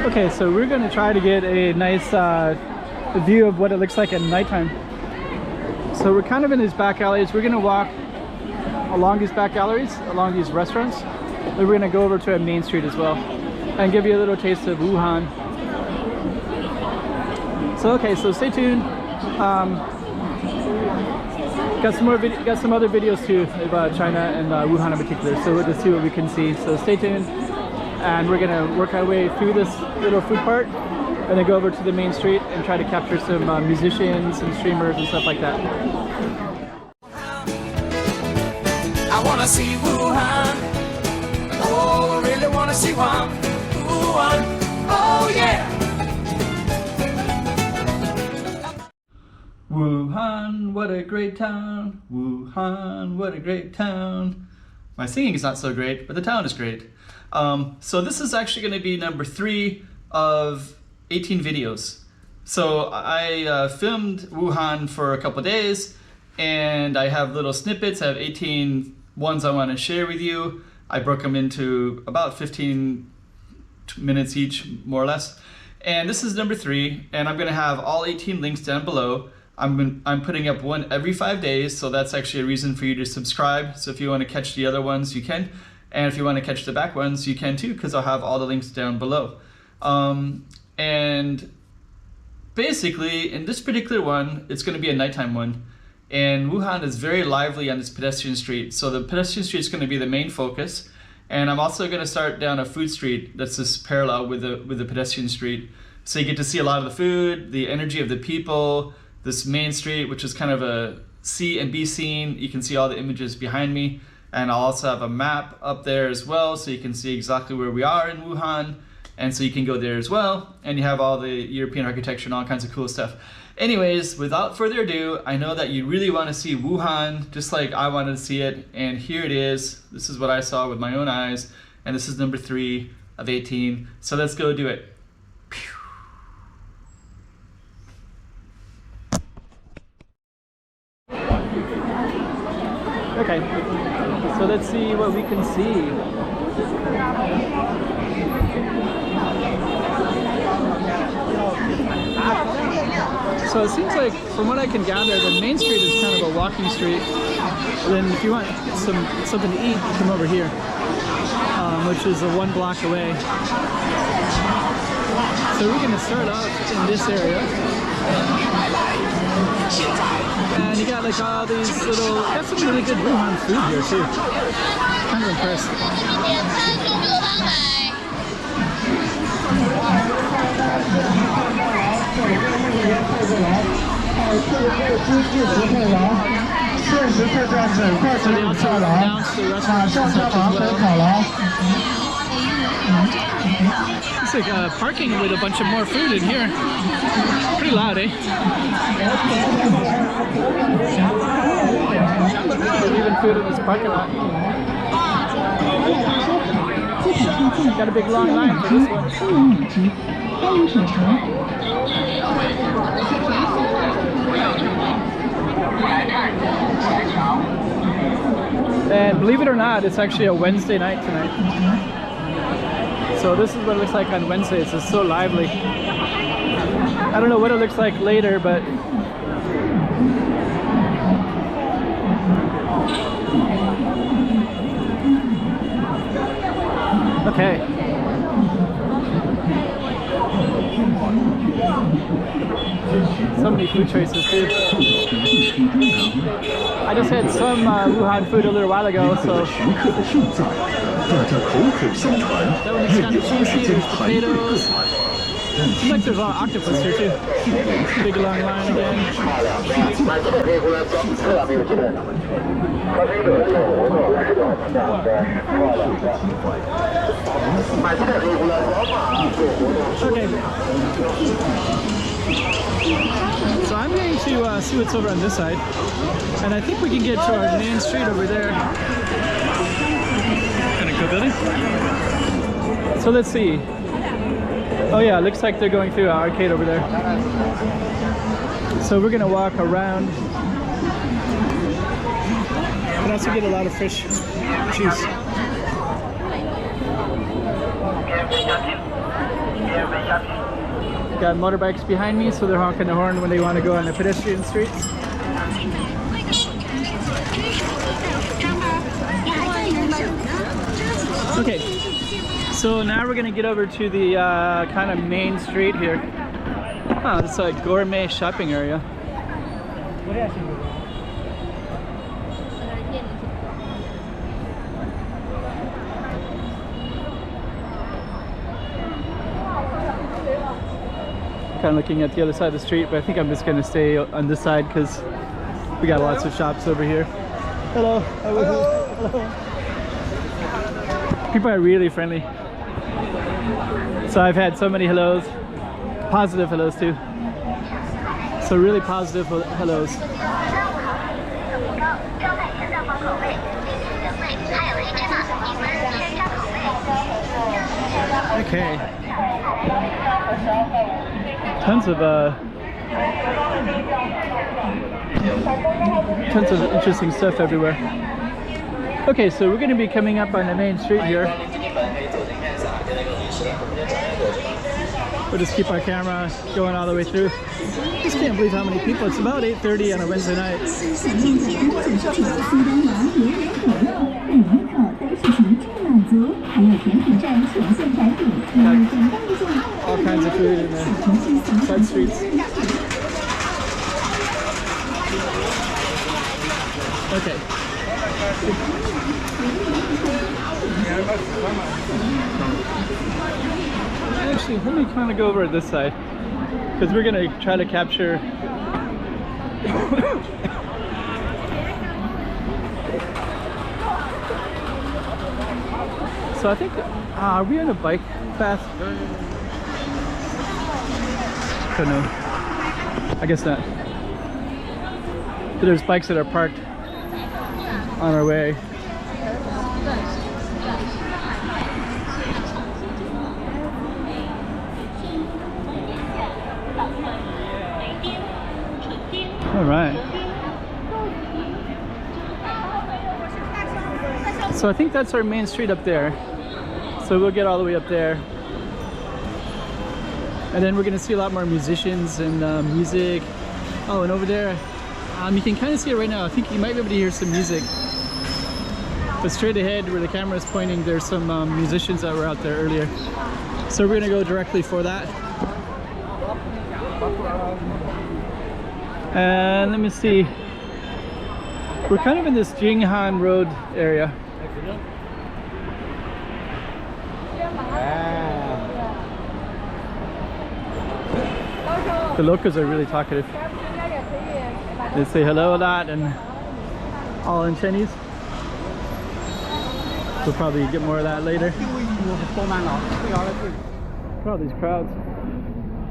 Okay, so we're gonna try to get a nice view of what it looks like at nighttime. So we're kind of in these back alleys. We're gonna walk along these back alleys, along these restaurants. Then we're gonna go over to a main street as well and give you a little taste of Wuhan. So okay, so stay tuned. Got some other videos too about China and Wuhan in particular. So we'll just see what we can see. So stay tuned, and we're gonna work our way through this little food part, and then go over to the main street and try to capture some musicians and streamers and stuff like that. I wanna see Wuhan. Oh, I really wanna see Wuhan. Oh yeah. Wuhan, what a great town. Wuhan, what a great town. My singing is not so great, but the town is great. So this is actually going to be number 3 of 18 videos. So I filmed Wuhan for a couple days, and I have little snippets. I have 18 ones I want to share with you. I broke them into about 15 minutes each, more or less. And this is number 3, and I'm going to have all 18 links down below. I'm putting up one every 5 days, so that's actually a reason for you to subscribe. So if you want to catch the other ones, you can. And if you want to catch the back ones, you can too, because I'll have all the links down below. And basically, in this particular one, it's going to be a nighttime one. And Wuhan is very lively on this pedestrian street. So the pedestrian street is going to be the main focus. And I'm also going to start down a food street that's just parallel with the pedestrian street. So you get to see a lot of the food, the energy of the people, this main street, which is kind of a see and be seen. You can see all the images behind me. And I'll also have a map up there as well, so you can see exactly where we are in Wuhan. And so you can go there as well. And you have all the European architecture and all kinds of cool stuff. Anyways, without further ado, I know that you really want to see Wuhan, just like I wanted to see it. And here it is. This is what I saw with my own eyes. And this is number 3 of 18. So let's go do it. Okay, so let's see what we can see. So it seems like, from what I can gather, the main street is kind of a walking street. And then if you want something to eat, you come over here, which is 1 block away. So we're gonna start out in this area. And you got like all these little, got some really good Wuhan food here too. Kind of impressed. So they also announced the restaurants and such as well. It's like parking with a bunch of more food in here. Pretty loud, eh? Leaving food in this parking lot. Got a big long line for this one. And believe it or not, it's actually a Wednesday night tonight. So this is what it looks like on Wednesdays. It's so lively. I don't know what it looks like later, but okay. So many food choices too. I just had some Wuhan food a little while ago, so that one is kind of juicy. There's potatoes. Seems like there's a lot of octopus here too. Big long line again. Okay. So I'm going to see what's over on this side. And I think we can get to our main street over there. Kind of cool building. So let's see. Oh yeah, it looks like they're going through our arcade over there. So we're gonna walk around. And also get a lot of fresh juice. got motorbikes behind me, so they're honking the horn when they want to go on the pedestrian streets. Okay, so now we're gonna get over to the kind of main street here. Oh, it's a gourmet shopping area. Kind of looking at the other side of the street, but I think I'm just gonna stay on this side because we got lots of shops over here. Hello. Hello. People are really friendly. So I've had so many hellos, positive hellos too. So really positive hellos. Okay. Tons of interesting stuff everywhere. Okay, so we're going to be coming up on the main street here. We'll just keep our camera going all the way through. Just can't believe how many people. It's about 8:30 on a Wednesday night. All kinds of food in the side streets. Okay. Actually, let me kind of go over this side because we're going to try to capture so I think are we on a bike path? I don't know. I guess not. But there's bikes that are parked on our way. All right. So I think that's our main street up there. So we'll get all the way up there. And then we're gonna see a lot more musicians and music. Oh, and over there, you can kind of see it right now. I think you might be able to hear some music. But straight ahead where the camera is pointing, there's some musicians that were out there earlier. So we're gonna go directly for that. And let me see. We're kind of in this Jinghan Road area. The locals are really talkative. They say hello a lot and all in Chinese. We'll probably get more of that later. Look at all these crowds.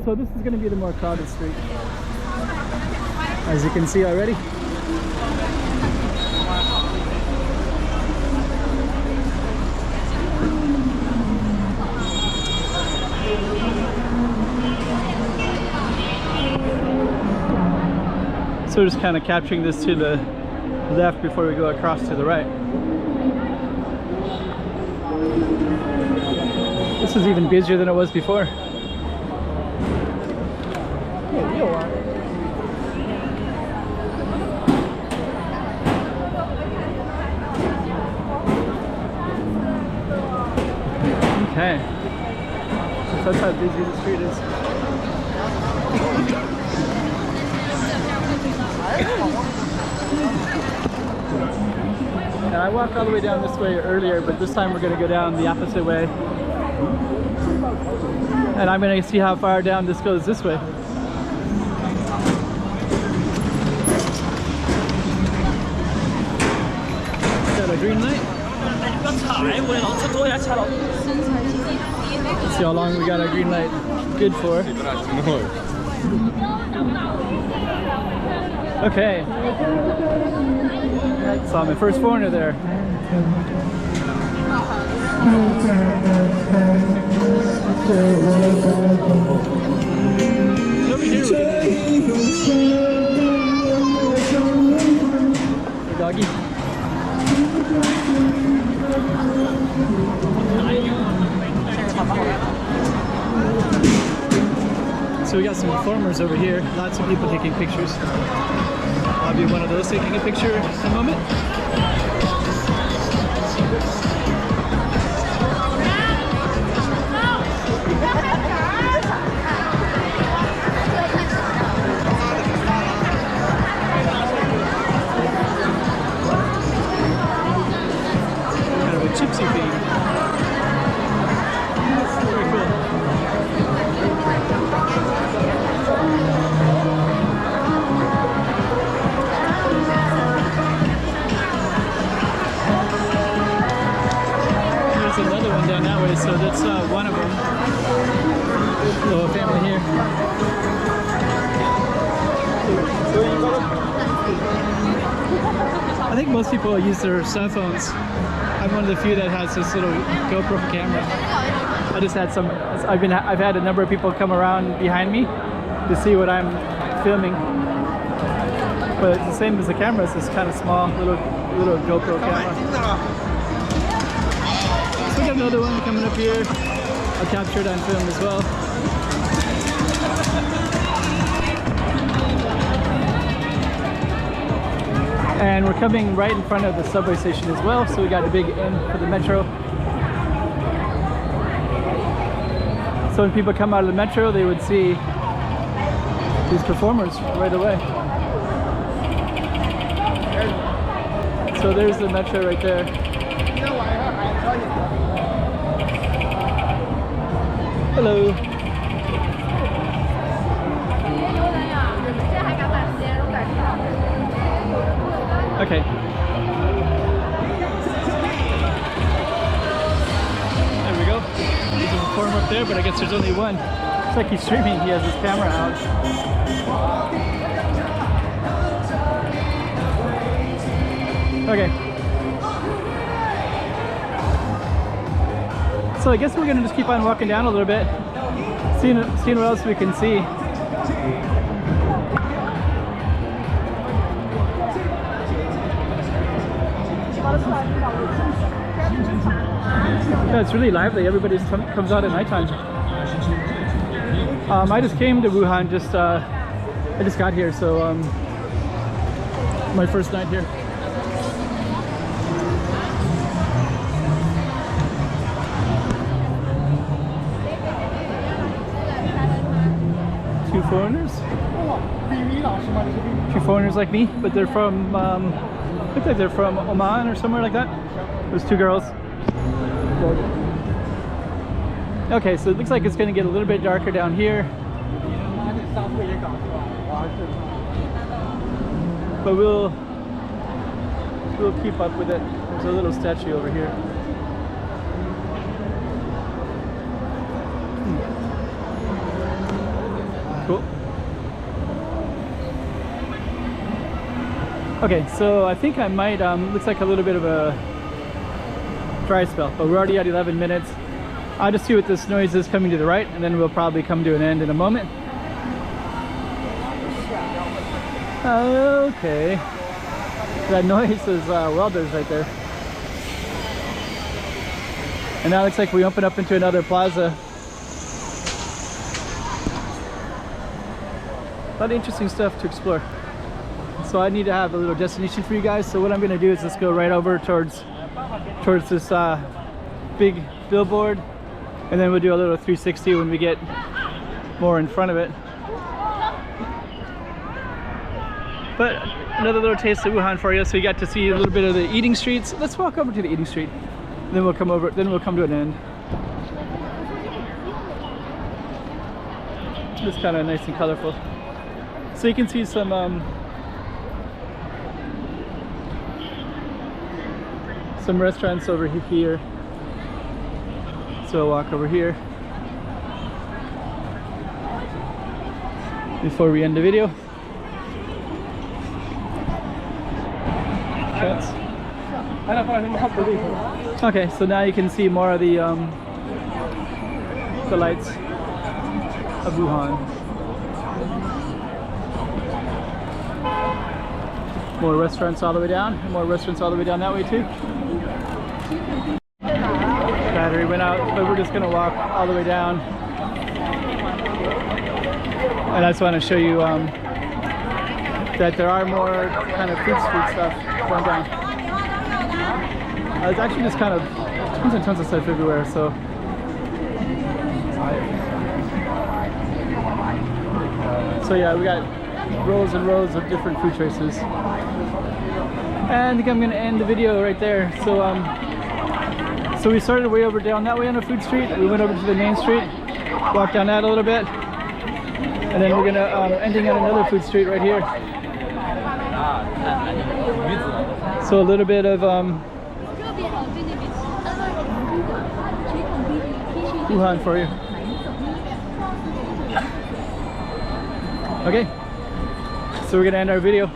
So this is going to be the more crowded street, as you can see already. So we're just kind of capturing this to the left before we go across to the right. This is even busier than it was before. Okay. So that's how busy the street is. And I walked all the way down this way earlier, but this time we're going to go down the opposite way. And I'm going to see how far down this goes this way. Got a green light. Let's see how long we got our green light good for. Okay. Saw my first foreigner there. Over here hey, doggy. So So we got some performers over here, lots of people taking pictures. I'll be one of those taking a picture in a moment. Kind of a gypsy theme. Very cool. There's another one down that way, so that's one of them. Little family here. I think most people use their cell phones. I'm one of the few that has this little GoPro camera. I just had some. I've had a number of people come around behind me to see what I'm filming. But it's the same as the camera. It's this kind of small little GoPro camera. So we got another one coming up here. I'll capture it on film as well. And we're coming right in front of the subway station as well, so we got a big N for the metro. So when people come out of the metro, they would see these performers right away. So there's the metro right there. Hello. Okay. There we go. There's a performer up there, but I guess there's only one. It's like he's streaming. He has his camera out. Okay. So I guess we're gonna just keep on walking down a little bit, seeing what else we can see. Yeah, it's really lively. Everybody comes out at nighttime. I just came to Wuhan. I just got here, so my first night here. Two foreigners. Two foreigners like me, but they're from looks like they're from Oman or somewhere like that. There's two girls. Okay, so it looks like it's going to get a little bit darker down here. But we'll keep up with it. There's a little statue over here. Cool. Okay, so I think I might, looks like a little bit of a dry spell, but we're already at 11 minutes. I'll just see what this noise is coming to the right, and then we'll probably come to an end in a moment. Okay. That noise is welders right there. And now it looks like we open up into another plaza. A lot of interesting stuff to explore. So I need to have a little destination for you guys. So what I'm gonna do is just go right over towards this big billboard, and then we'll do a little 360 when we get more in front of it. But another little taste of Wuhan for you. So you got to see a little bit of the eating streets. Let's walk over to the eating street. Then we'll come over. Then we'll come to an end. It's kind of nice and colorful. So you can see some restaurants over here. So I'll walk over here before we end the video. Okay, so now you can see more of the lights of Wuhan. More restaurants all the way down, and more restaurants all the way down that way too. Battery went out, but we're just gonna walk all the way down. And I just want to show you that there are more kind of food street stuff going down. It's actually just kind of tons and tons of stuff everywhere. So yeah, we got rows and rows of different food choices. And I think I'm gonna end the video right there. So we started way over down that way on a food street. We went over to the main street, walked down that a little bit, and then we're gonna ending on another food street right here. So a little bit of Wuhan for you. Okay, so we're gonna end our video.